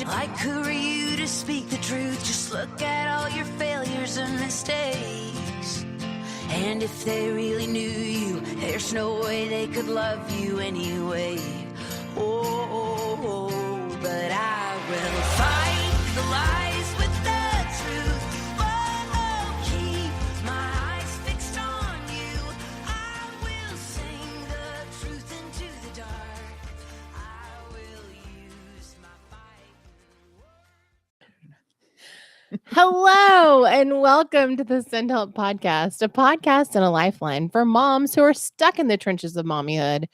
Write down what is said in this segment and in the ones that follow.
Like who are you to speak the truth? Just look at all your failures and mistakes. And if they really knew you, there's no way they could love you anyway. Oh, but I will fight the lies with the truth. Oh, keep my eyes fixed on you. I will sing the truth into the dark. I will use my fight. Hello and welcome to the Send Help Podcast, a podcast and a lifeline for moms who are stuck in the trenches of mommyhood,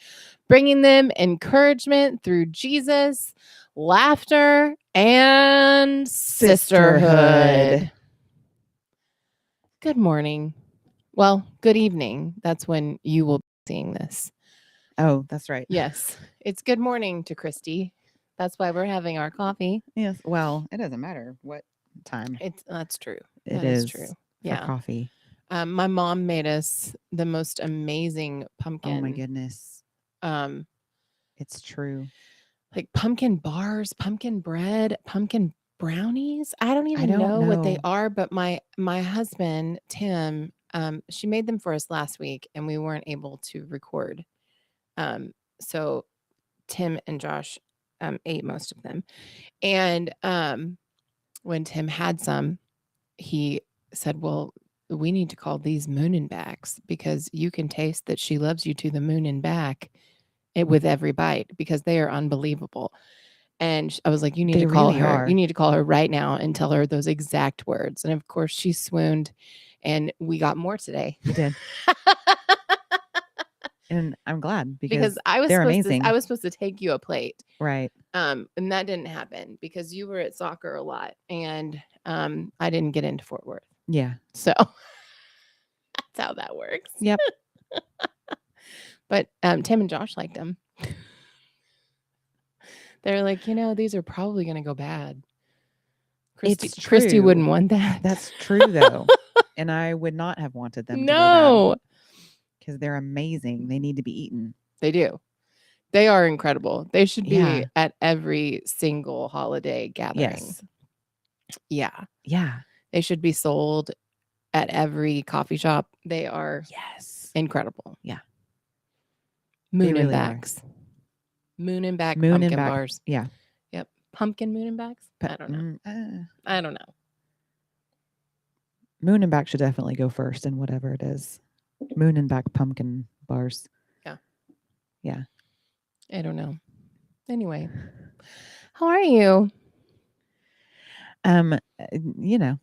bringing them encouragement through Jesus, laughter, and sisterhood. Good morning. Well, good evening. That's when you will be seeing this. Oh, that's right. Yes, it's good morning to Christy. That's why we're having our coffee. Yes. Well, it doesn't matter what time That's true. it That is is true. for Yeah. coffee. My mom made us the most amazing pumpkin. Oh my goodness. Um, It's true. like pumpkin bars, pumpkin bread, pumpkin brownies. I don't even don't know what they know. are, but my husband, Tim, she made them for us last week and we weren't able to record. So Tim and Josh ate most of them. And when Tim had some, he said, well, we need to call these moon and backs because you can taste that she loves you to the moon and back with every bite because they are unbelievable. And I was like, you need They to call really her. are. You need to call her right now and tell her those exact words. And of course, she swooned and we got more today. We did. And I'm glad because because they're amazing. I was supposed to take you a plate. Right. And that didn't happen because you were at soccer a lot and I didn't get into Fort Worth. Yeah. So that's how that works. Yep. But Tim and Josh liked them. They're like, these are probably going to go bad. It's Christy true. wouldn't want that. That's true though. And I would not have wanted them to go No, because they're amazing. They need to be eaten. they do. They are incredible. They should be Yeah. at every single holiday gathering. Yes. Yeah. Yeah. They should be sold at every coffee shop. They are Yes. incredible. Yeah. Moon and really are. backs. Moon and back Moon and pumpkin back. bars. Yeah. Yep. Pumpkin moon and backs? I don't know. I don't know. Moon and back should definitely go first in whatever it is. Moon and back pumpkin bars. I don't know. Anyway, how are you? You know.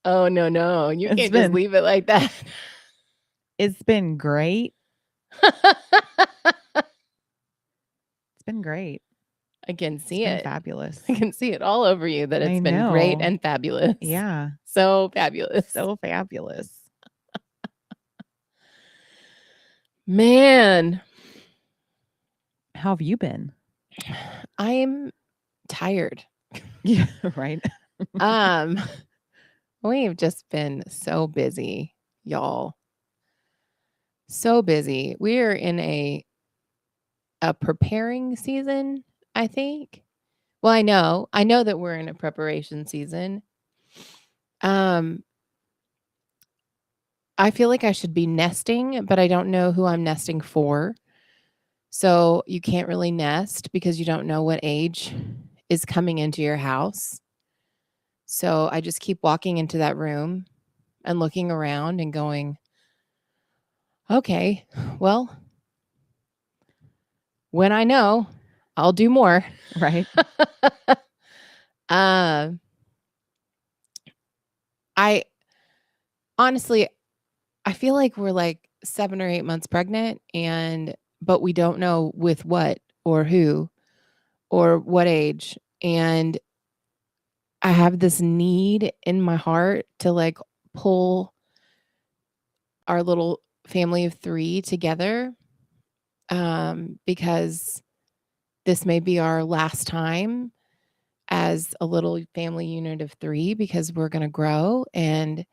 Oh, no. You It's can't just been- leave it like that. It's been great. It's been great. I can It's see been it. fabulous. I can see it all over you that I it's been great know. and fabulous. Yeah. So fabulous. So fabulous. Man, How have you been? I'm tired. Yeah, right. We've just been so busy, y'all. So busy. We're in a preparing season, I think. Well, I know that we're in a preparation season. I feel like I should be nesting, but I don't know who I'm nesting for. So you can't really nest because you don't know what age is coming into your house. So I just keep walking into that room and looking around and going, okay, well, when I know, I'll do more. Right. I honestly, I feel like we're like 7 or 8 months pregnant but we don't know with what or who or what age. And I have this need in my heart to like pull our little family of 3 together because this may be our last time as a little family unit of 3 because we're going to grow and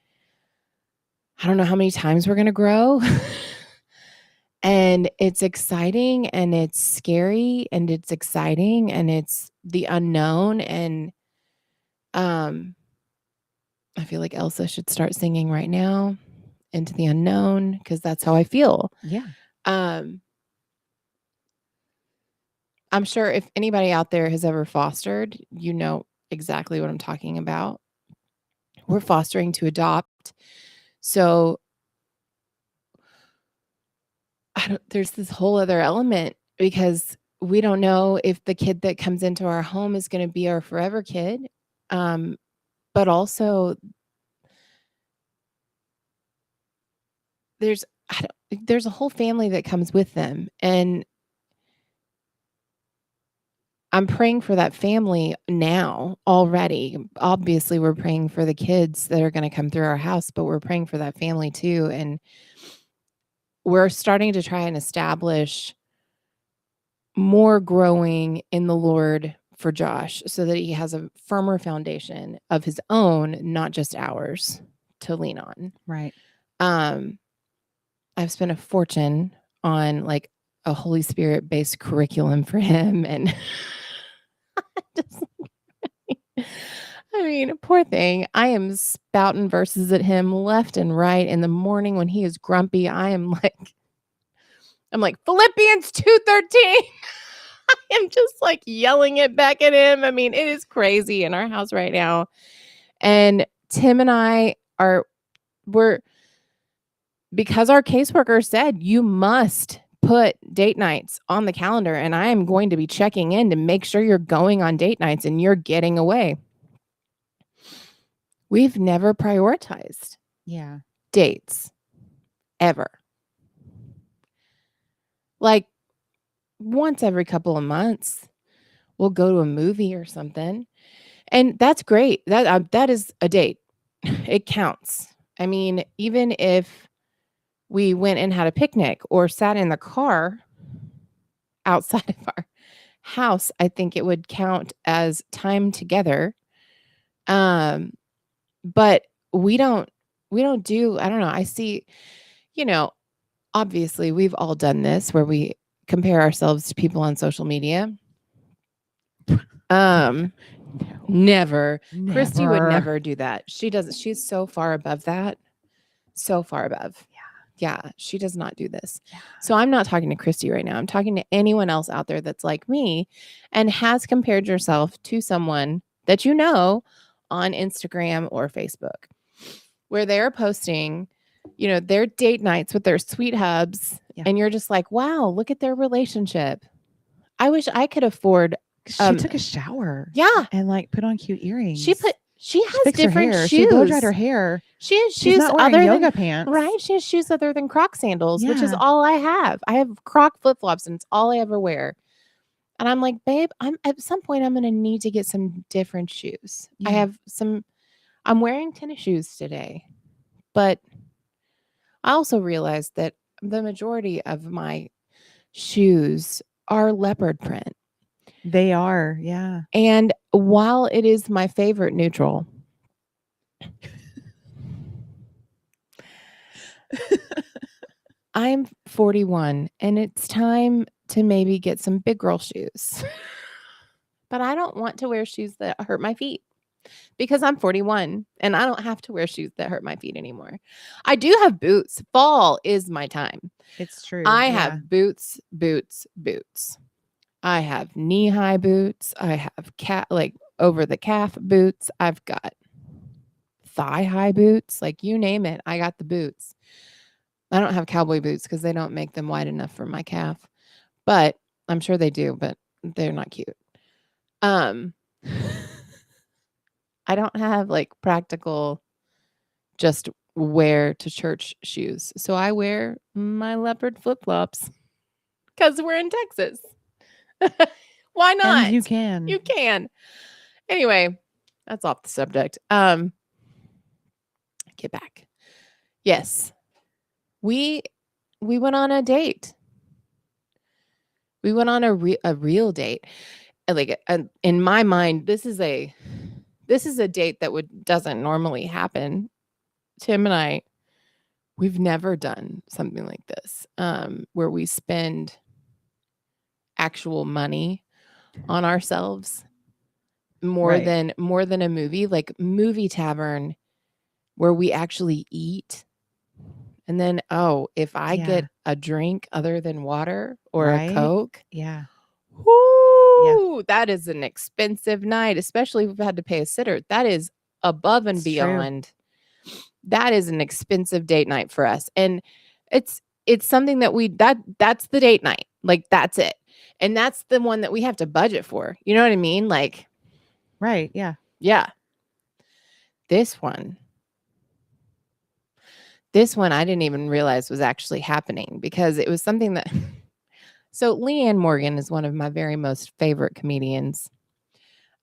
I don't know how many times we're going to grow. And it's exciting and it's scary and it's exciting and it's the unknown. And I feel like Elsa should start singing right now, Into the Unknown, because that's how I feel. Yeah. I'm sure if anybody out there has ever fostered, you know exactly what I'm talking about. We're fostering to adopt. So there's this whole other element because we don't know if the kid that comes into our home is going to be our forever kid. But also there's a whole family that comes with them, and I'm praying for that family now already. Obviously, we're praying for the kids that are going to come through our house, but we're praying for that family too. And we're starting to try and establish more growing in the Lord for Josh so that he has a firmer foundation of his own, not just ours, to lean on. Right. I've spent a fortune on like a Holy Spirit based curriculum for him. And just, I mean, poor thing. I am spouting verses at him left and right in the morning when he is grumpy. I'm like Philippians 2:13. I am just like yelling it back at him. I mean, it is crazy in our house right now. And Tim and I we're because our caseworker said you must put date nights on the calendar, and I am going to be checking in to make sure you're going on date nights and you're getting away. We've never prioritized dates ever. Like once every couple of months, we'll go to a movie or something. And that's great. That is a date. It counts. I mean, even if we went and had a picnic or sat in the car outside of our house, I think it would count as time together. But we don't do, I don't know. I see, obviously we've all done this where we compare ourselves to people on social media. Never. Christy would never do that. She doesn't. She's so far above that. So far above. Yeah. She does not do this. Yeah. So I'm not talking to Christy right now. I'm talking to anyone else out there that's like me and has compared yourself to someone that you know on Instagram or Facebook, where they're posting, their date nights with their sweet hubs. Yeah. And you're just like, wow, look at their relationship. I wish I could afford. She took a shower. Yeah. And like put on cute earrings. She has different shoes. She blow dried her hair. She has She's shoes not wearing other yoga than pants. Right. She has shoes other than Croc sandals, which is Yeah. all I have. I have Croc flip-flops and it's all I ever wear. And I'm like, babe, at some point I'm gonna need to get some different shoes. Yeah. I'm wearing tennis shoes today, but I also realized that the majority of my shoes are leopard print. They are, yeah. And while it is my favorite neutral, I'm 41 and it's time to maybe get some big girl shoes. But I don't want to wear shoes that hurt my feet because I'm 41 and I don't have to wear shoes that hurt my feet anymore. I do have boots. Fall is my time. It's true. I have boots. I have knee-high boots. I have over the calf boots. I've got thigh-high boots. Like you name it, I got the boots. I don't have cowboy boots because they don't make them wide enough for my calf. But I'm sure they do, but they're not cute. I don't have like practical just wear to church shoes. So I wear my leopard flip-flops because we're in Texas. Why not? And you can. You can. Anyway, that's off the subject. Get back. Yes. We went on a date. We went on a real date. Like in my mind, this is a date that doesn't normally happen. Tim and I We've never done something like this, where we spend actual money on ourselves more Right. than a movie, like Movie Tavern, where we actually eat. And then, if I get a drink other than water or a Right. Coke, Yeah. whoo, that is an expensive night, especially if we've had to pay a sitter. That is above and It's true. beyond. That is an expensive date night for us. And it's something that that's the date night. Like, that's it. And that's the one that we have to budget for. You know what I mean? Like, Right. Yeah. yeah. This one I didn't even realize was actually happening because it was something that so Leanne Morgan is one of my very most favorite comedians.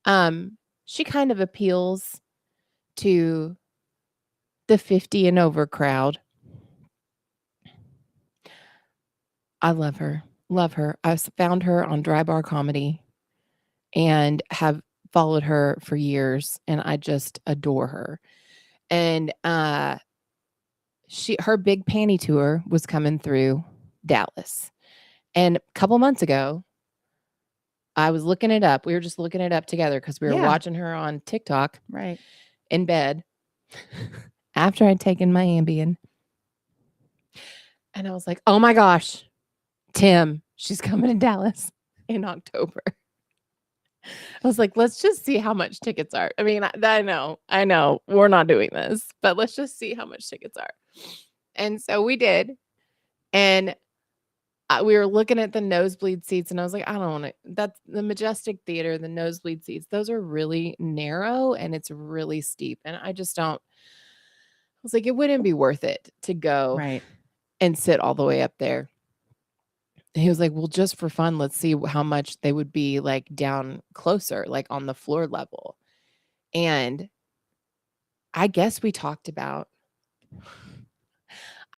She kind of appeals to the 50 and over crowd. I love her. Love her. I found her on Dry Bar Comedy and have followed her for years, and I just adore her. And her big panty tour was coming through Dallas. And a couple months ago, I was looking it up. We were just looking it up together because we were watching her on TikTok. Right. In bed after I'd taken my Ambien. And I was like, oh my gosh, Tim, she's coming to Dallas in October. I was like, let's just see how much tickets are. I mean, I know we're not doing this, but let's just see how much tickets are. And so we did. And we were looking at the nosebleed seats, and I was like, I don't want to. That's the Majestic Theater, the nosebleed seats. Those are really narrow and it's really steep. And I just don't. I was like, it wouldn't be worth it to go Right. and sit all the way up there. And he was like, well, just for fun, let's see how much they would be like down closer, like on the floor level. And I guess we talked about,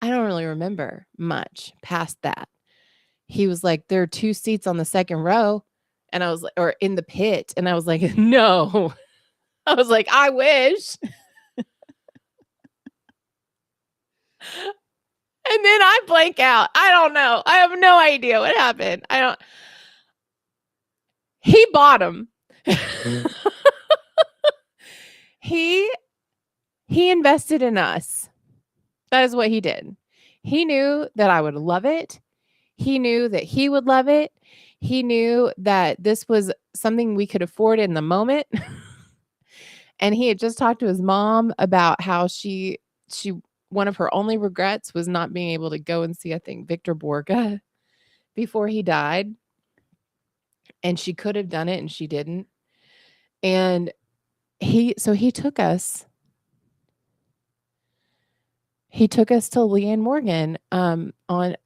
I don't really remember much past that. He was like, there are 2 seats on the second row. And I was like, or in the pit. And I was like, no. I was like, I wish. And then I blank out. I don't know. I have no idea what happened. He bought them. He invested in us. That is what he did. He knew that I would love it. He knew that he would love it. He knew that this was something we could afford in the moment. And he had just talked to his mom about how she one of her only regrets was not being able to go and see, I think, Victor Borga before he died. And she could have done it and she didn't. And he took us. He took us to Leanne Morgan on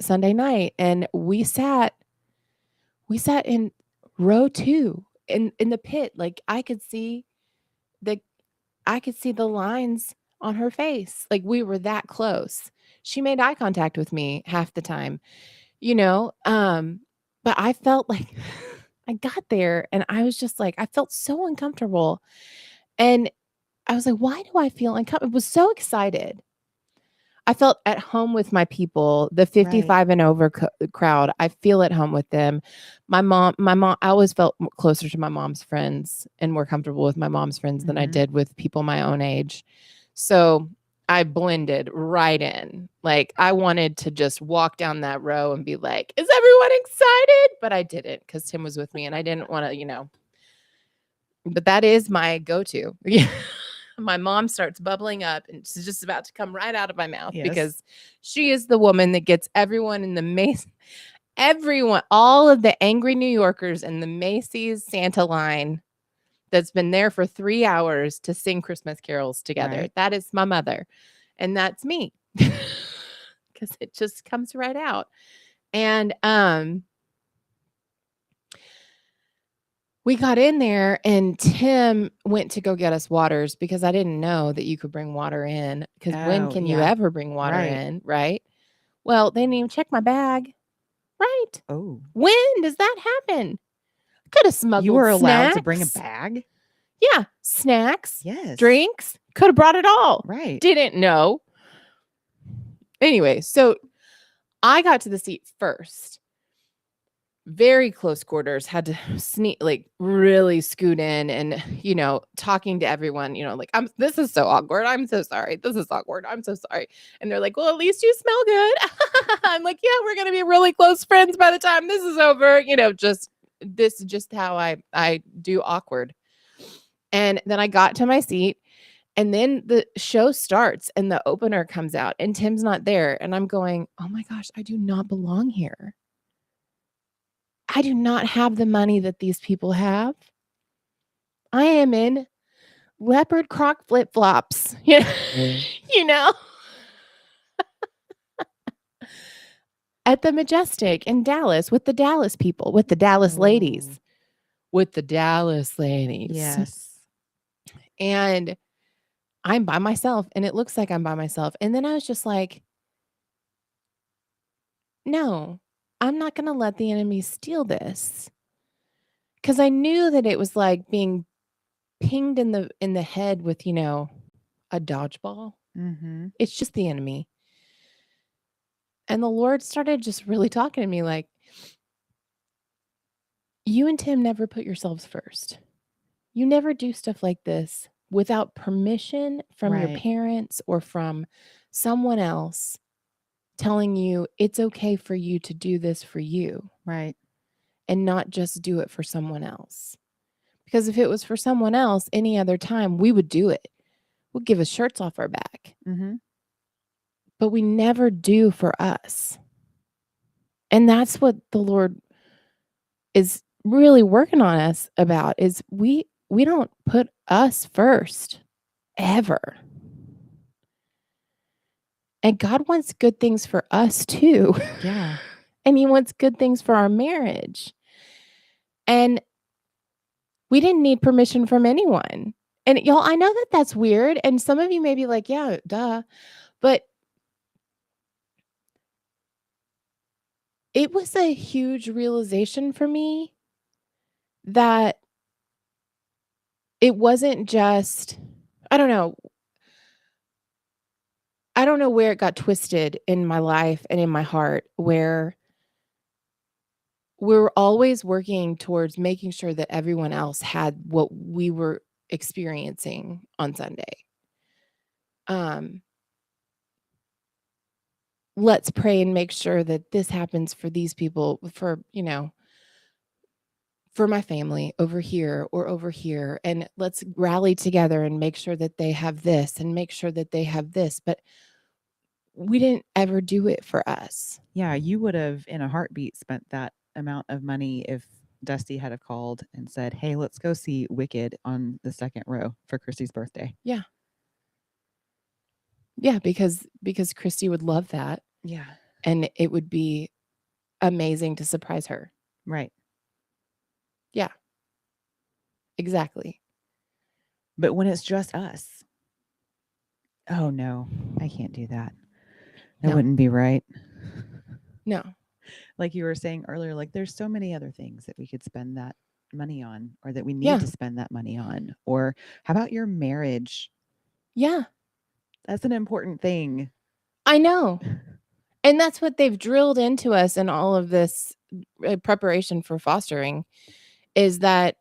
Sunday night, and we sat in row 2 in the pit. Like I could see the lines on her face. Like we were that close. She made eye contact with me half the time, but I felt like I got there and I was just like, I felt so uncomfortable. And I was like, why do I feel uncomfortable? I was so excited. I felt at home with my people, the 55 and over crowd. I feel at home with them. My mom, I always felt closer to my mom's friends and more comfortable with my mom's friends than I did with people my own age. So I blended right in. Like I wanted to just walk down that row and be like, is everyone excited? But I didn't because Tim was with me and I didn't want to, but that is my go-to. My mom starts bubbling up and she's just about to come right out of my mouth because she is the woman that gets everyone in the all of the angry New Yorkers in the Macy's Santa line that's been there for 3 hours to sing Christmas carols together. Right. That is my mother. And that's me because it just comes right out. And, we got in there and Tim went to go get us waters because I didn't know that you could bring water in because when can you ever bring water in, right? Well, they didn't even check my bag, right? Oh. When does that happen? Could have smuggled You were allowed snacks. to bring a bag? Yeah, snacks, yes, drinks, could have brought it all. Right. Didn't know. Anyway, so I got to the seat first. Very close quarters, had to sneak, like really scoot in and, talking to everyone, like, this is so awkward. I'm so sorry. This is awkward. I'm so sorry. And they're like, well, at least you smell good. I'm like, yeah, we're going to be really close friends by the time this is over. This is just how I do awkward. And then I got to my seat and then the show starts and the opener comes out and Tim's not there. And I'm going, oh my gosh, I do not belong here. I do not have the money that these people have. I am in leopard croc flip-flops. you know, at the Majestic in Dallas with the Dallas people, with the Dallas ladies, with the Dallas ladies. Yes. And I'm by myself and it looks like I'm by myself. And then I was just like, no, I'm not going to let the enemy steal this. Cause I knew that it was like being pinged in the head with, a dodgeball. Mm-hmm. It's just the enemy. And the Lord started just really talking to me like, you and Tim never put yourselves first. You never do stuff like this without permission from your Right. parents or from someone else telling you it's okay for you to do this for you Right. and not just do it for someone else. Because if it was for someone else any other time, we would do it. We'll give us shirts off our back. Mm-hmm. But we never do for us. And that's what the Lord is really working on us about is we don't put us first ever. And God wants good things for us too. Yeah. And he wants good things for our marriage. And we didn't need permission from anyone. And y'all, I know that that's weird. And some of you may be like, yeah, duh. But it was a huge realization for me that it wasn't just, I don't know where it got twisted in my life and in my heart, where we're always working towards making sure that everyone else had what we were experiencing on Sunday. Let's pray and make sure that this happens for these people, for my family over here or over here. And let's rally together and make sure that they have this and make sure that they have this. But we didn't ever do it for us. Yeah, you would have in a heartbeat spent that amount of money if Dusty had have called and said, hey, let's go see Wicked on the second row for Christy's birthday. Yeah. Yeah, because Christy would love that. Yeah. And it would be amazing to surprise her. Right. Yeah. Exactly. But when it's just us, oh no, I can't do that. That No. wouldn't be right. No. Like you were saying earlier, like there's so many other things that we could spend that money on or that we need Yeah. to spend that money on. Or how about your marriage? Yeah. That's an important thing. I know. And that's what they've drilled into us in all of this preparation for fostering is that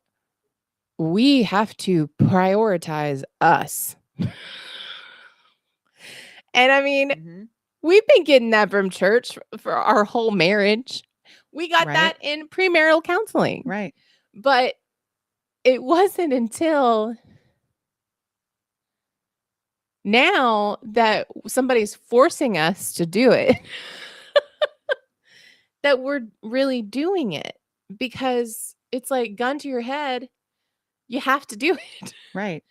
we have to prioritize us. And I mean, Mm-hmm. we've been getting that from church for our whole marriage. We got Right. that in premarital counseling. Right. But it wasn't until now that somebody's forcing us to do it that we're really doing it, because it's like gun to your head. You have to do it. Right.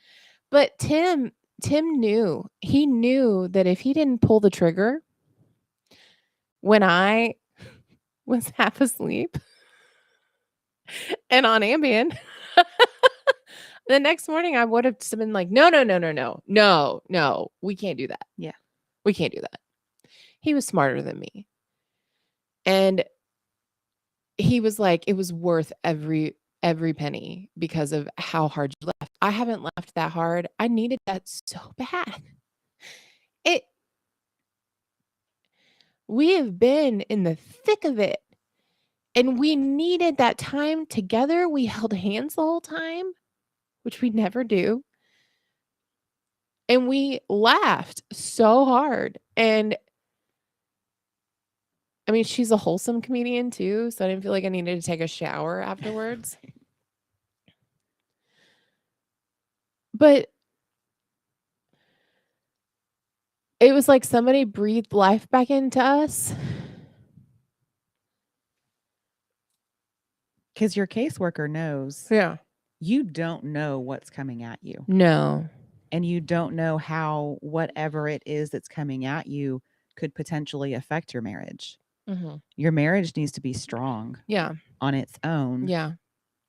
But Tim knew. He knew that if he didn't pull the trigger when I was half asleep and on Ambien, the next morning I would have been like, no, we can't do that. Yeah. We can't do that. He was smarter than me. And he was like, it was worth every penny because of how hard you left. I haven't left that hard. I needed that so bad. We have been in the thick of it. And we needed that time together. We held hands the whole time, which we never do. And we laughed so hard. And I mean, she's a wholesome comedian too. So I didn't feel like I needed to take a shower afterwards. But it was like somebody breathed life back into us. Because your caseworker knows Yeah. you don't know what's coming at you. No. And you don't know how whatever it is that's coming at you could potentially affect your marriage. Mm-hmm. Your marriage needs to be strong Yeah. on its own Yeah.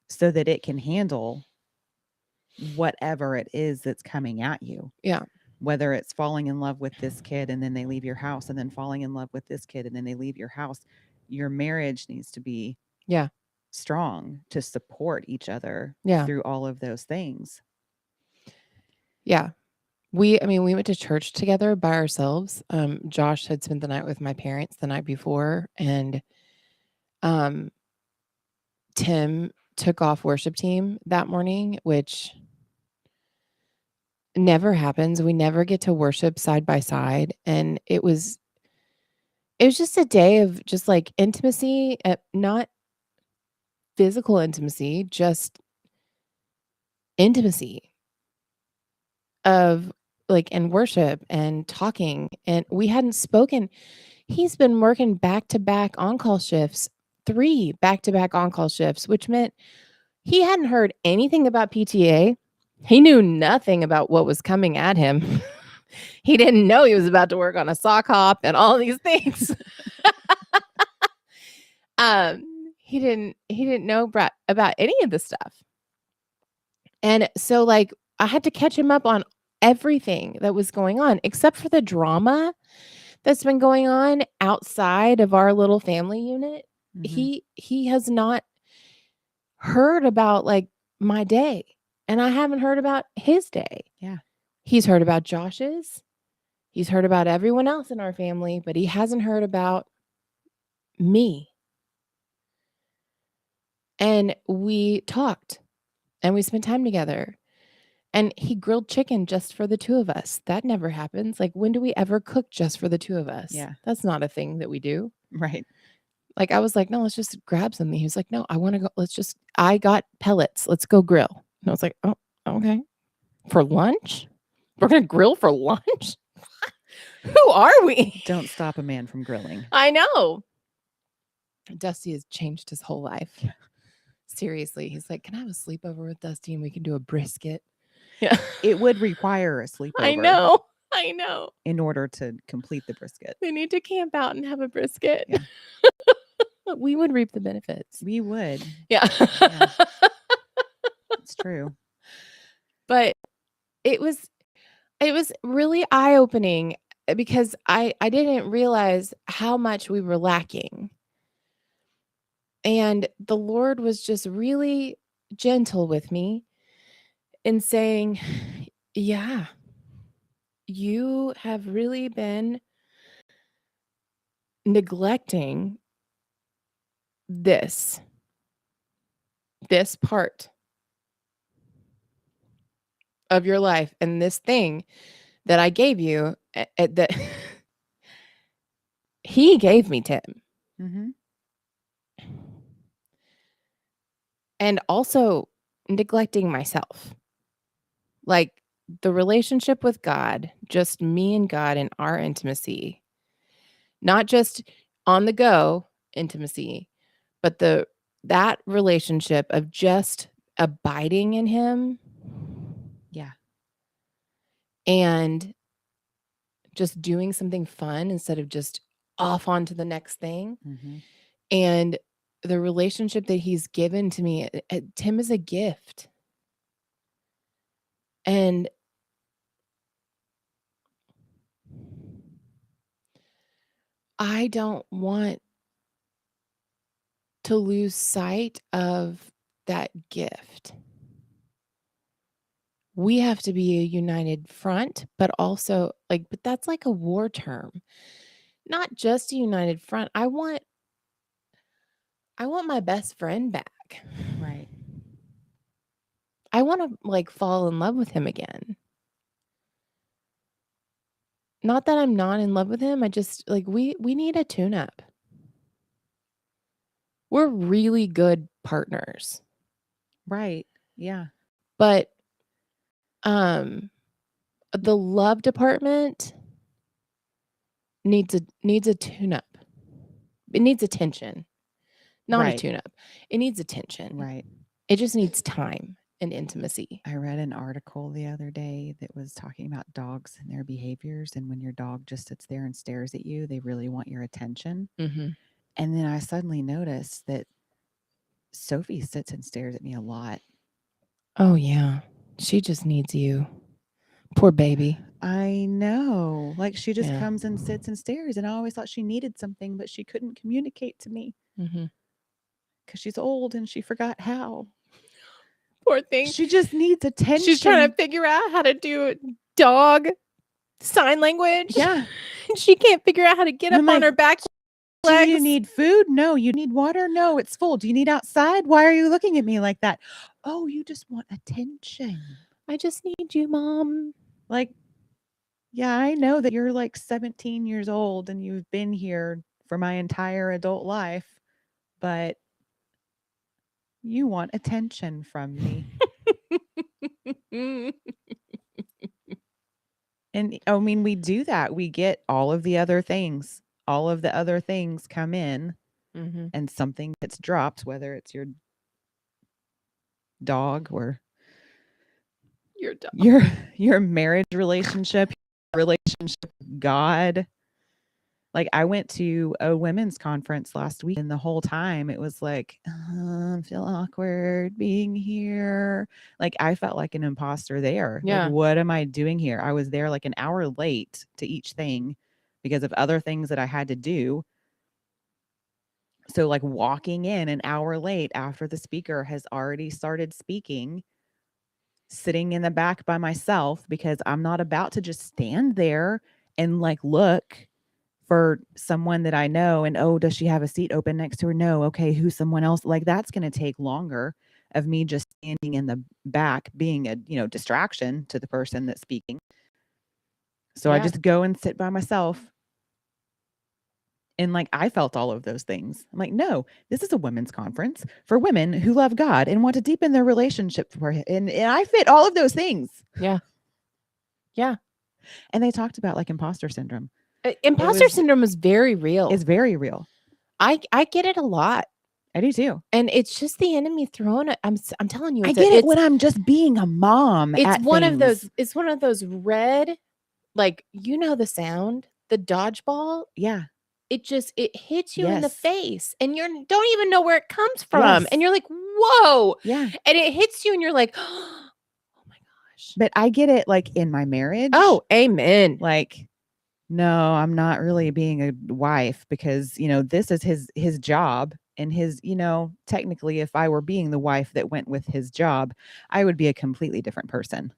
so that it can handle whatever it is that's coming at you. Yeah. Whether it's falling in love with this kid and then they leave your house, and then falling in love with this kid and then they leave your house. Your marriage needs to be strong to support each other through all of those things. Yeah. We went to church together by ourselves. Josh had spent the night with my parents the night before, and Tim took off worship team that morning, which never happens. We never get to worship side by side. And it was just a day of just like intimacy, not physical intimacy, just intimacy of like in worship and talking. And we hadn't spoken. He's been working back-to-back on-call shifts, 3 back-to-back on-call shifts, which meant he hadn't heard anything about PTA. He knew nothing about what was coming at him. He didn't know he was about to work on a sock hop and all these things. He didn't know about any of this stuff. And so like I had to catch him up on everything that was going on, except for the drama that's been going on outside of our little family unit. Mhm. He has not heard about like my day, and I haven't heard about his day. Yeah. He's heard about Josh's. He's heard about everyone else in our family, but he hasn't heard about me. And we talked and we spent time together. And he grilled chicken just for the 2 of us. That never happens. Like, when do we ever cook just for the 2 of us? Yeah. That's not a thing that we do. Right. Like, I was like, "No, let's just grab something." He was like, "No, I wanna go I got pellets. Let's go grill." And I was like, "Oh, okay. For lunch? We're gonna grill for lunch? Who are we?" Don't stop a man from grilling. I know. Dusty has changed his whole life. Seriously. He's like, "Can I have a sleepover with Dusty and we can do a brisket?" Yeah. It would require a sleepover. I know. I know. In order to complete the brisket. They need to camp out and have a brisket. Yeah. We would reap the benefits. We would. Yeah. It's true. But it was really eye-opening because I didn't realize how much we were lacking. And the Lord was just really gentle with me in saying, "Yeah, you have really been neglecting this part of your life and this thing that I gave you that he gave me, Tim." Mhm. And also neglecting myself. Like the relationship with God, just me and God and our intimacy. Not just on the go intimacy, but that relationship of just abiding in him. Yeah. And just doing something fun instead of just off onto the next thing. Mhm. And the relationship that he's given to me, Tim is a gift. And I don't want to lose sight of that gift. We have to be a united front, but also but that's like a war term. not just a united front. I want my best friend back. Right. I want to like fall in love with him again. Not that I'm not in love with him. I just like we need a tune-up. We're really good partners. Right. Yeah. But the love department needs a tune-up. It needs attention. Not a tune-up. It needs attention. Right. It just needs time and intimacy. I read an article the other day that was talking about dogs and their behaviors. And when your dog just sits there and stares at you, they really want your attention. Mm-hmm. And then I suddenly noticed that Sophie sits and stares at me a lot. Oh, yeah. She just needs you. Poor baby. I know. Like she just comes and sits and stares. And I always thought she needed something, but she couldn't communicate to me. Mm-hmm. Because she's old and she forgot how. Poor thing. She just needs attention. She's trying to figure out how to do dog sign language. Yeah. She can't figure out how to get up on her back legs. Do you need food? No. You need water? No, it's full. Do you need outside? Why are you looking at me like that? Oh, you just want attention. I just need you, Mom. Like, yeah, I know that you're like 17 years old and you've been here for my entire adult life, but you want attention from me. And I mean, we do that. We get all of the other things. All of the other things come in and something gets dropped, whether it's your dog or your dog. Your marriage relationship, with God. Like I went to a women's conference last week and the whole time it was like, I feel awkward being here. Like I felt like an imposter there. Yeah. Like, what am I doing here? I was there like an hour late to each thing because of other things that I had to do. So like walking in an hour late after the speaker has already started speaking, sitting in the back by myself because I'm not about to just stand there and like look for someone that I know and, oh, does she have a seat open next to her? No. Okay. Who's someone else? Like that's going to take longer of me just standing in the back being a, distraction to the person that's speaking. So I just go and sit by myself. And like, I felt all of those things. I'm like, no, this is a women's conference for women who love God and want to deepen their relationship for him. And I fit all of those things. Yeah. Yeah. And they talked about like imposter syndrome. Imposter syndrome is very real. It's very real. I get it a lot. I do too. And it's just the enemy throwing it. I'm telling you. I get it when I'm just being a mom. It's one of those. It's one of those red, like the sound, the dodgeball. Yeah. It hits you in the face, and you don't even know where it comes from, and you're like, whoa. Yeah. And it hits you, and you're like, oh my gosh. But I get it, like in my marriage. Oh, amen. Like, no, I'm not really being a wife because, this is his job and his, technically if I were being the wife that went with his job, I would be a completely different person.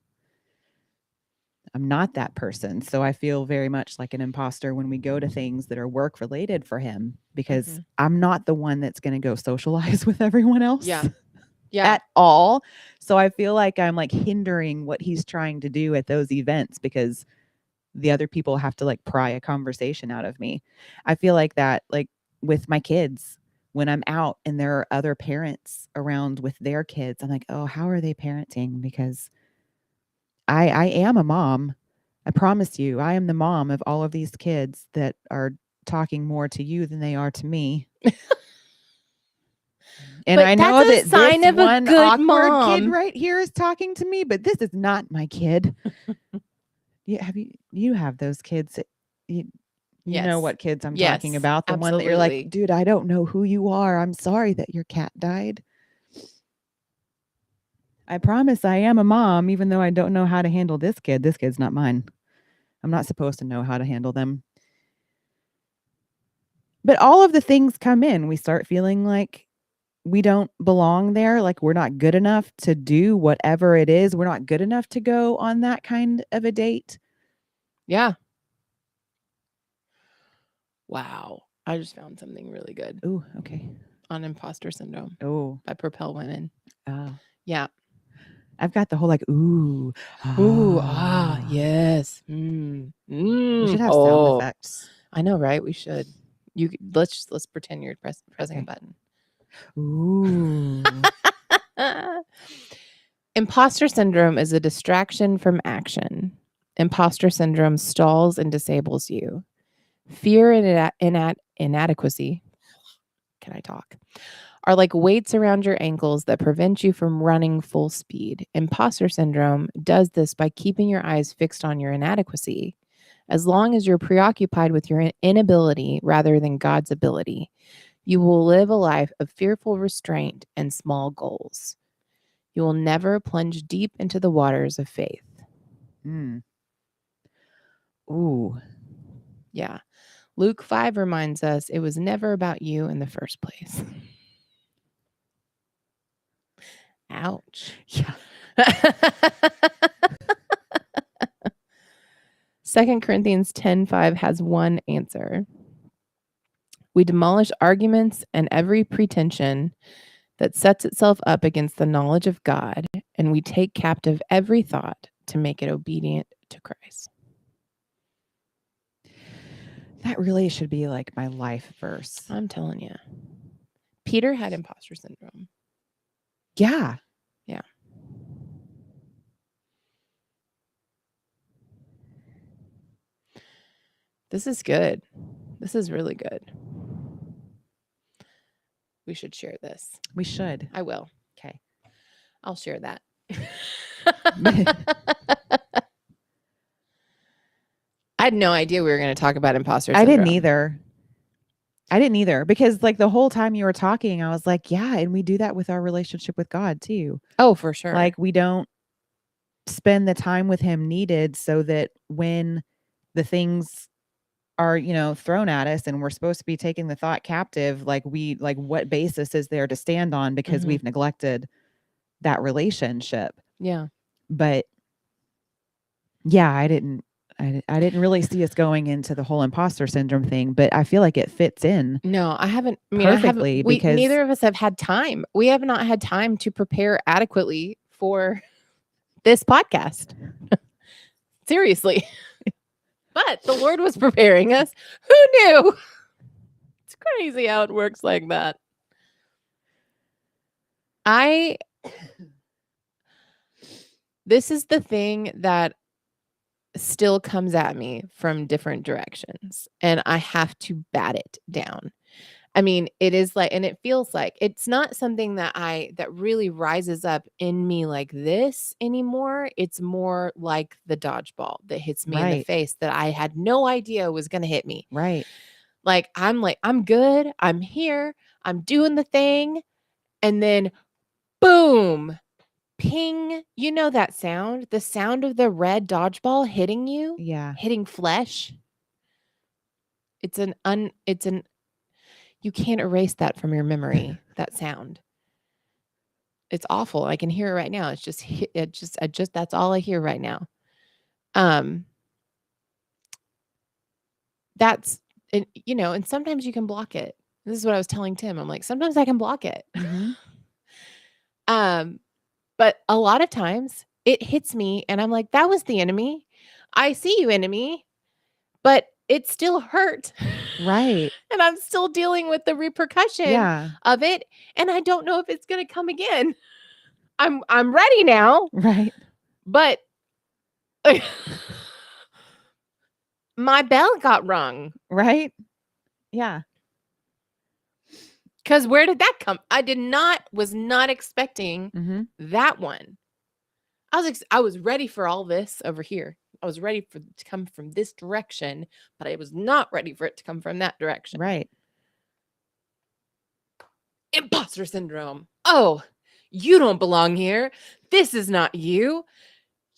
I'm not that person. So I feel very much like an imposter when we go to things that are work related for him because I'm not the one that's going to go socialize with everyone else. Yeah. Yeah. At all. So I feel like I'm like hindering what he's trying to do at those events because the other people have to like pry a conversation out of me. I feel like that, like with my kids, when I'm out and there are other parents around with their kids, I'm like, oh, how are they parenting? Because I am a mom. I promise you, I am the mom of all of these kids that are talking more to you than they are to me. And I know that sign this of one a good awkward mom. kid right here is talking to me, but this is not my kid. You have those kids. You know what kids I'm talking about. The one that you're like, dude, I don't know who you are. I'm sorry that your cat died. I promise I am a mom, even though I don't know how to handle this kid. This kid's not mine. I'm not supposed to know how to handle them. But all of the things come in. We start feeling like we don't belong there. Like we're not good enough to do whatever it is. We're not good enough to go on that kind of a date. Yeah. Wow. I just found something really good. Ooh, okay. On imposter syndrome. Oh. By Propel Women. Oh. Yeah. I've got the whole like, ooh. Ooh, yes. We should have sound effects. I know, right? We should. Let's pretend you're pressing a button. Ooh. Imposter syndrome is a distraction from action. Imposter syndrome stalls and disables you. Fear and inadequacy, can I talk, are like weights around your ankles that prevent you from running full speed. Imposter syndrome does this by keeping your eyes fixed on your inadequacy. As long as you're preoccupied with your inability rather than God's ability, you will live a life of fearful restraint and small goals. You will never plunge deep into the waters of faith. Ooh. Yeah. Luke 5 reminds us it was never about you in the first place. Ouch. Yeah. 2 Corinthians 10:5 has one answer. We demolish arguments and every pretension that sets itself up against the knowledge of God, and we take captive every thought to make it obedient to Christ. That really should be like my life verse. I'm telling you. Peter had imposter syndrome. Yeah. Yeah. This is good. This is really good. We should share this. We should. I will. Okay. I'll share that. I had no idea we were going to talk about imposter syndrome. I didn't either. Because like the whole time you were talking, I was like, yeah, and we do that with our relationship with God too. Oh, for sure. Like we don't spend the time with him needed so that when the things are, thrown at us and we're supposed to be taking the thought captive, like what basis is there to stand on because we've neglected that relationship. Yeah. But yeah, I didn't really see us going into the whole imposter syndrome thing, but I feel like it fits in. No, I haven't. Perfectly because neither of us have had time. We have not had time to prepare adequately for this podcast. Seriously. But the Lord was preparing us. Who knew? It's crazy how it works like that. This is the thing that still comes at me from different directions, and I have to bat it down. I mean, it is like, and it feels like it's not something that really rises up in me like this anymore. It's more like the dodgeball that hits me in the face that I had no idea was going to hit me. Right. Like, I'm good. I'm here. I'm doing the thing. And then boom, ping. You know that sound? The sound of the red dodgeball hitting you? Yeah. Hitting flesh. You can't erase that from your memory, that sound. It's awful. I can hear it right now. That's all I hear right now. That's, and sometimes you can block it. This is what I was telling Tim. I'm like, sometimes I can block it. But a lot of times it hits me and I'm like, that was the enemy. I see you, enemy. But it still hurt. Right. And I'm still dealing with the repercussion of it. And I don't know if it's going to come again. I'm ready now. Right. But my bell got rung. Right. Yeah. Because where did that come? Was not expecting that one. I was ready for all this over here. I was ready for it to come from this direction, but I was not ready for it to come from that direction. Right. Imposter syndrome. Oh, you don't belong here. This is not you.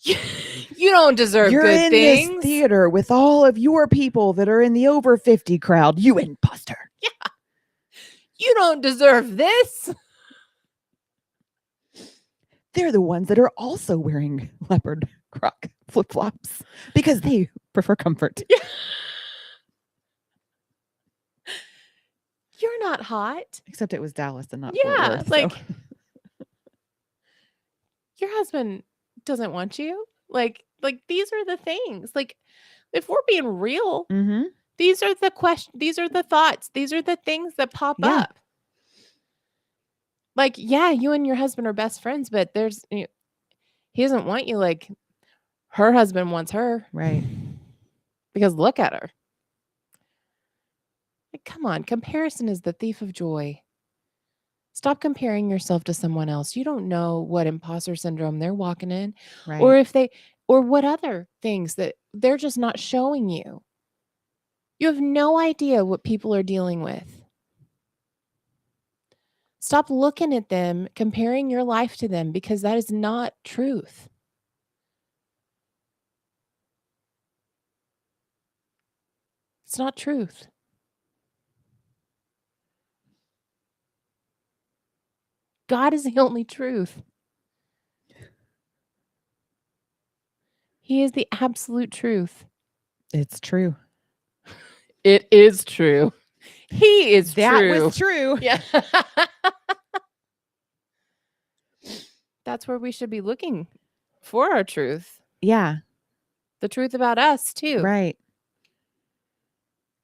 You don't deserve You're good in things. This theater with all of your people that are in the over 50 crowd. You imposter. Yeah. You don't deserve this. They're the ones that are also wearing leopard croc flip-flops because they prefer comfort. Yeah. you're not hot. Except it was Dallas and not Fort Yeah, Worth. like So. your husband doesn't want you. Like these are the things. Like, if we're being real, these are the questions. These are the thoughts. These are the things that pop up. Like, yeah, you and your husband are best friends, but he doesn't want you like her husband wants her. Right. Because look at her. Like, come on, comparison is the thief of joy. Stop comparing yourself to someone else. You don't know what imposter syndrome they're walking in, Right. or what other things that they're just not showing you. You have no idea what people are dealing with. Stop looking at them, comparing your life to them, because that is not truth. It's not truth. God is the only truth. He is the absolute truth. It's true. It is true. He is that true. That was true. Yeah. That's where we should be looking for our truth. Yeah. The truth about us, too. Right.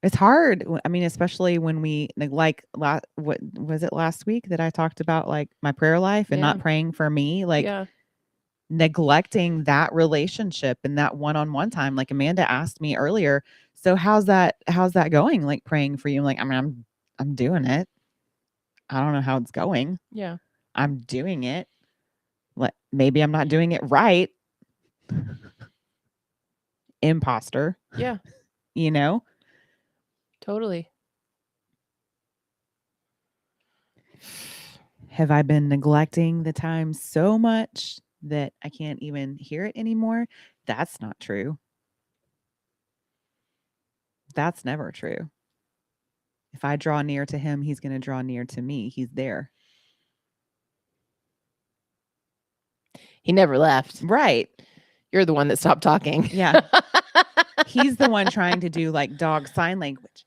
It's hard. I mean, especially when we like what was it last week that I talked about, like my prayer life and not praying for me, like neglecting that relationship and that one-on-one time. Like Amanda asked me earlier, so how's that going? Like praying for you. I'm like, I mean, I'm doing it. I don't know how it's going. Yeah. I'm doing it. Maybe I'm not doing it right. Imposter. Yeah. You know? Totally. Have I been neglecting the time so much that I can't even hear it anymore? That's not true. That's never true. If I draw near to him, he's going to draw near to me. He's there. He never left. Right. You're the one that stopped talking. Yeah. He's the one trying to do like dog sign language.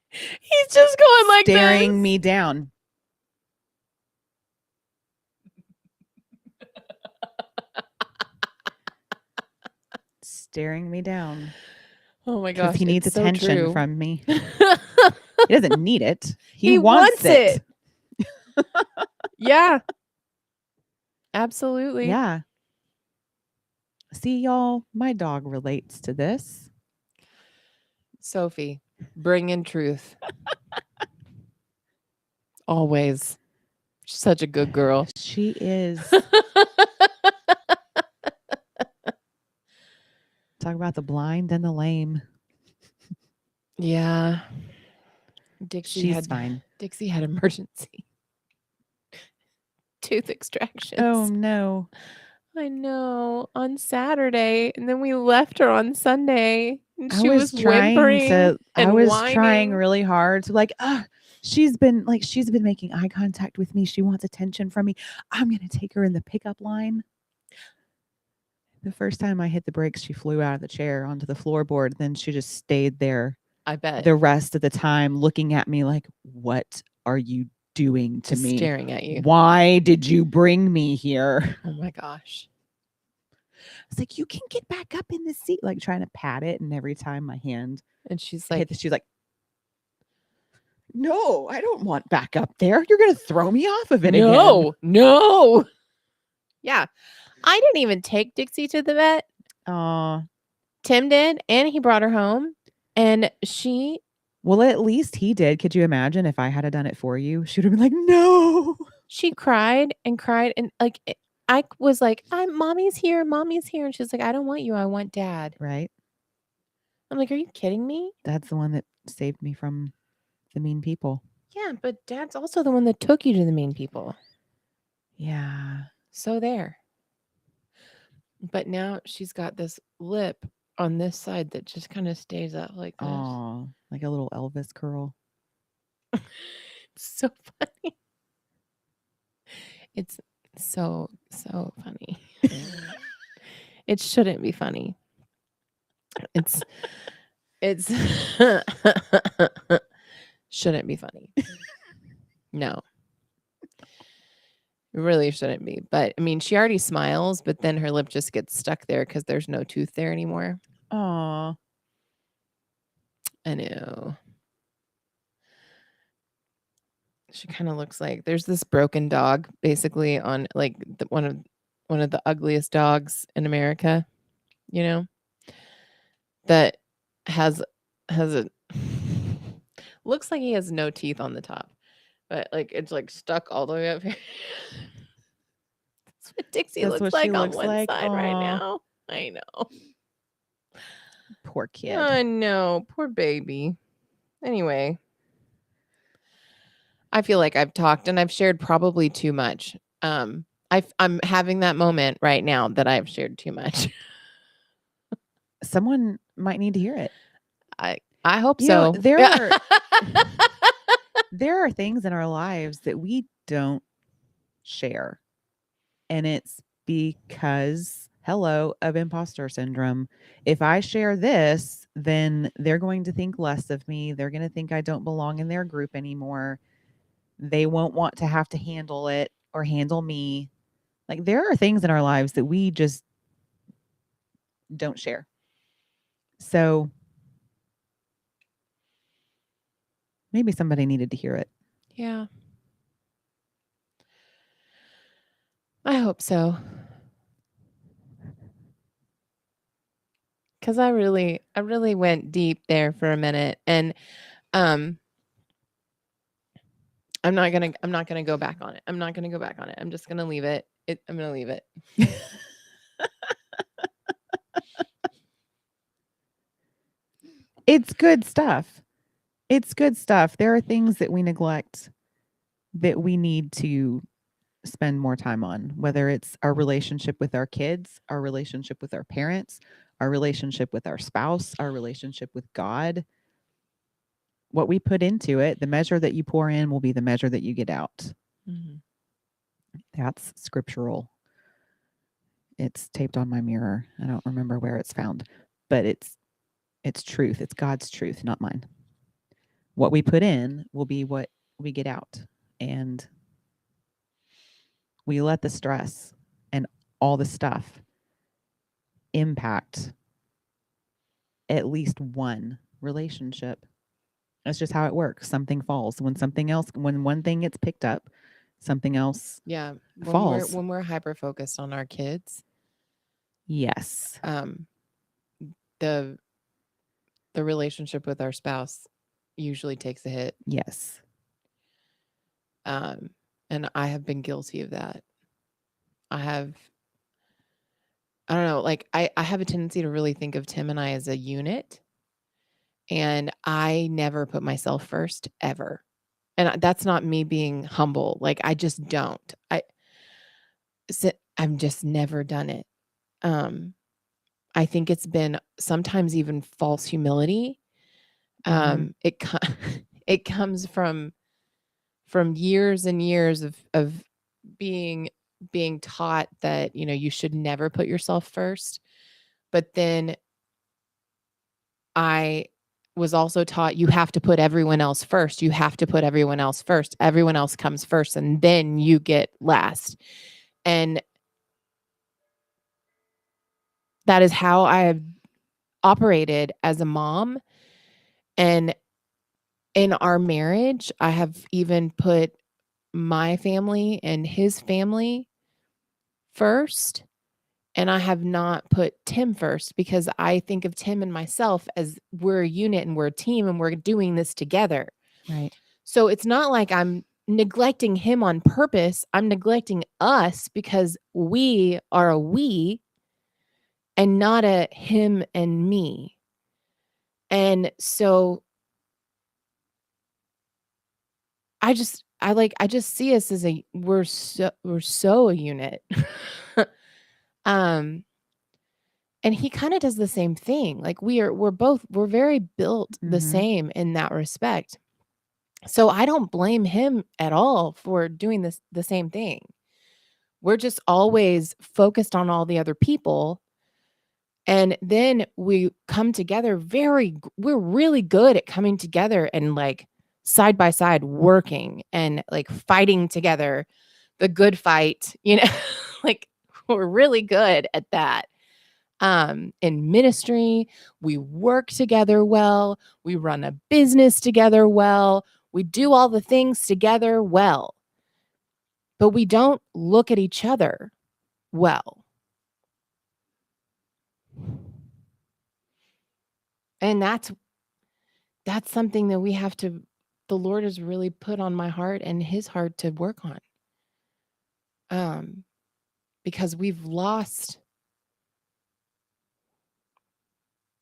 He's just going like this. Staring me down. Staring me down. Oh my gosh. He needs attention from me. He doesn't need it. He wants it. Yeah. Absolutely. Yeah. See, y'all, my dog relates to this. Sophie, bring in truth. Always. She's such a good girl. She is. Talk about the blind and the lame. Yeah. She's fine. Dixie had emergency tooth extractions. Oh, no. I know. On Saturday. And then we left her on Sunday. And she was trying really hard to she's been making eye contact with me. She wants attention from me. I'm going to take her in the pickup line. The first time I hit the brakes, she flew out of the chair onto the floorboard. Then she just stayed there. I bet. The rest of the time looking at me like, what are you doing to me? Staring at you. Why did you bring me here? Oh my gosh. I was like, you can get back up in the seat, like trying to pat it. And every time my hand and she's like, no, I don't want back up there. You're going to throw me off of it again. No. Yeah. I didn't even take Dixie to the vet. Tim did. And he brought her home. And she... Well, at least he did. Could you imagine if I had done it for you? She would have been like, no. She cried and cried. And like, I was like, mommy's here. Mommy's here. And she's like, I don't want you. I want dad. Right. I'm like, are you kidding me? Dad's the one that saved me from the mean people. Yeah, but dad's also the one that took you to the mean people. Yeah. So there. But now she's got this lip on this side that just kind of stays up like this. Oh, like a little Elvis curl. So funny. It's so funny. It shouldn't be funny. It's shouldn't be funny. No. It really shouldn't be. But I mean, she already smiles, but then her lip just gets stuck there because there's no tooth there anymore. Aw. I know. She kind of looks like there's this broken dog basically on like one of the ugliest dogs in America, you know, that has a looks like he has no teeth on the top, but like it's like stuck all the way up here. That's what Dixie That's looks what she like on looks one like? side right Aw. now. I know. Poor kid. I know. Poor baby. Anyway, I feel like I've talked and I've shared probably too much. I'm having that moment right now that I've shared too much. Someone might need to hear it. I hope You know, so. there are things in our lives that we don't share. And it's because, of imposter syndrome. If I share this, then they're going to think less of me. They're going to think I don't belong in their group anymore. They won't want to have to handle it or handle me. Like, there are things in our lives that we just don't share. So maybe somebody needed to hear it. Yeah. I hope so. Cause I really went deep there for a minute, and I'm not gonna go back on it. I'm not gonna go back on it. I'm just gonna leave it. I'm gonna leave it. It's good stuff. It's good stuff. There are things that we neglect that we need to spend more time on, whether it's our relationship with our kids, our relationship with our parents, our relationship with our spouse, our relationship with God. What we put into it, the measure that you pour in will be the measure that you get out. Mm-hmm. That's scriptural. It's taped on my mirror. I don't remember where it's found, but it's truth. It's God's truth, not mine. What we put in will be what we get out. And we let the stress and all the stuff impact at least one relationship. That's just how it works. Something falls. When one thing gets picked up, something else falls. When we're hyper focused on our kids. Yes. The relationship with our spouse usually takes a hit. Yes. And I have been guilty of that. I don't know, like I have a tendency to really think of Tim and I as a unit. And I never put myself first ever. And that's not me being humble. Like I just don't. I've just never done it. I think it's been sometimes even false humility. It comes from years and years of being taught that, you should never put yourself first. But then I was also taught you have to put everyone else first. You have to put everyone else first. Everyone else comes first and then you get last. And that is how I have operated as a mom. And in our marriage, I have even put my family and his family first. And I have not put Tim first because I think of Tim and myself as we're a unit and we're a team and we're doing this together. Right. So it's not like I'm neglecting him on purpose. I'm neglecting us because we are a we and not a him and me. And so I just see us as we're so a unit. And he kind of does the same thing. Like we're very built the same in that respect. So I don't blame him at all for doing the same thing. We're just always focused on all the other people And then we come together we're really good at coming together and like side by side working and like fighting together the good fight, like we're really good at that. In ministry, we work together well, we run a business together well, we do all the things together well, but we don't look at each other well. And that's something that the Lord has really put on my heart and his heart to work on. Because we've lost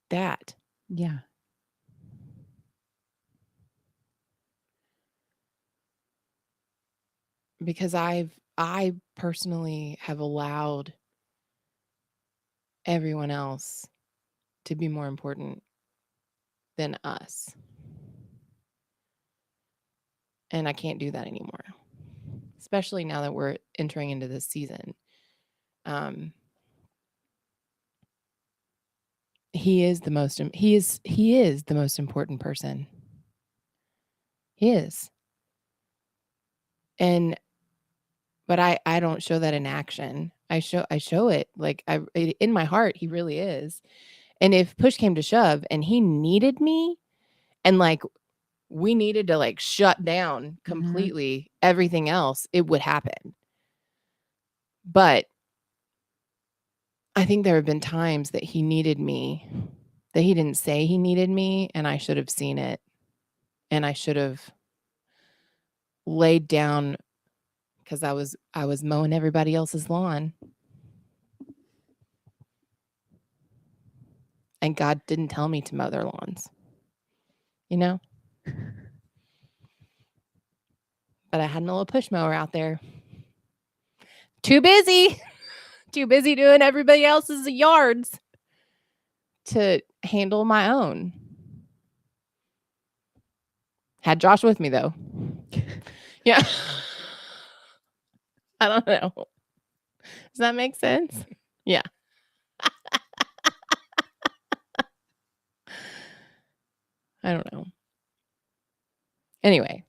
that. Yeah. Because I personally have allowed everyone else to be more important than us. And I can't do that anymore. Especially now that we're entering into this season. He is the most important person. He is. But I don't show that in action. I show it like in my heart, he really is. And if push came to shove and he needed me and like we needed to like shut down completely everything else, it would happen. But I think there have been times that he needed me, that he didn't say he needed me, and I should have seen it. And I should have laid down because I was mowing everybody else's lawn. And God didn't tell me to mow their lawns. But I had a little push mower out there. Too busy doing everybody else's yards to handle my own. Had Josh with me though. Yeah. I don't know. Does that make sense? Yeah. I don't know. Anyway,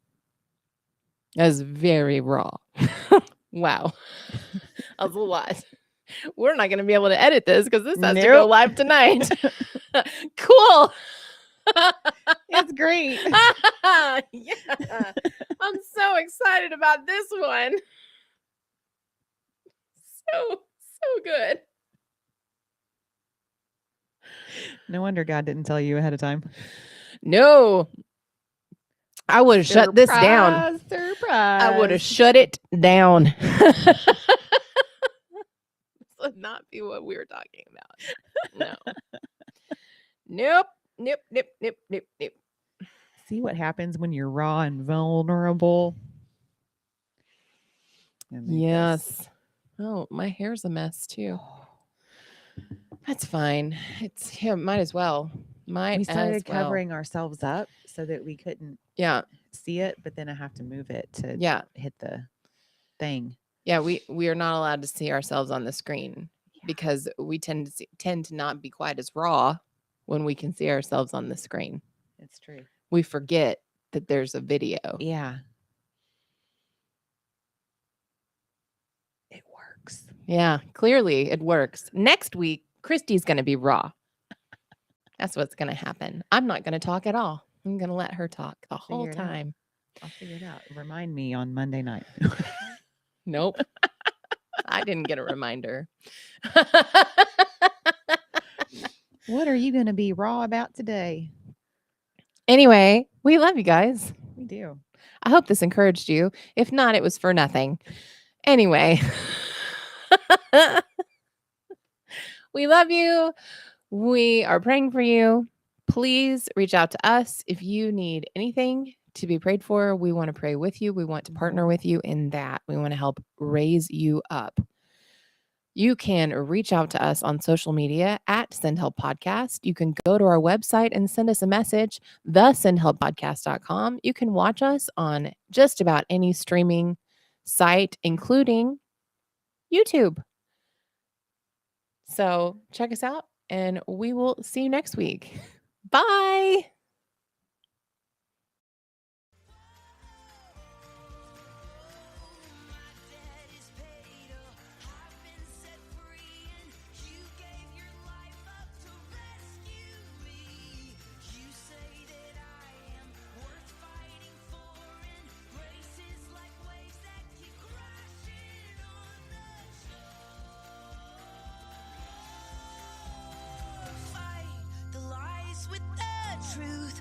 that was very raw. Wow. That was a lot. We're not going to be able to edit this because this has to go live tonight. Cool. It's great. Yeah. I'm so excited about this one. So good. No wonder God didn't tell you ahead of time. No. I would have shut this down. Surprise. I would have shut it down. This would not be what we were talking about. No. Nope. See what happens when you're raw and vulnerable. Yes. Oh, my hair's a mess too. That's fine. Might as well. We started covering ourselves up so that we couldn't see it, but then I have to move it to hit the thing. Yeah, we are not allowed to see ourselves on the screen because we tend to not be quite as raw when we can see ourselves on the screen. It's true. We forget that there's a video. Yeah. It works. Yeah, clearly it works. Next week, Christy's going to be raw. That's what's going to happen. I'm not going to talk at all. I'm going to let her talk the whole time. I'll figure it out. Remind me on Monday night. Nope. I didn't get a reminder. What are you going to be raw about today? Anyway, we love you guys. We do. I hope this encouraged you. If not, it was for nothing. Anyway. We love you. We are praying for you. Please reach out to us if you need anything to be prayed for. We want to pray with you. We want to partner with you in that. We want to help raise you up. You can reach out to us on social media at Send Help Podcast. You can go to our website and send us a message, thesendhelppodcast.com. You can watch us on just about any streaming site, including YouTube. So check us out and we will see you next week. Bye. With the truth.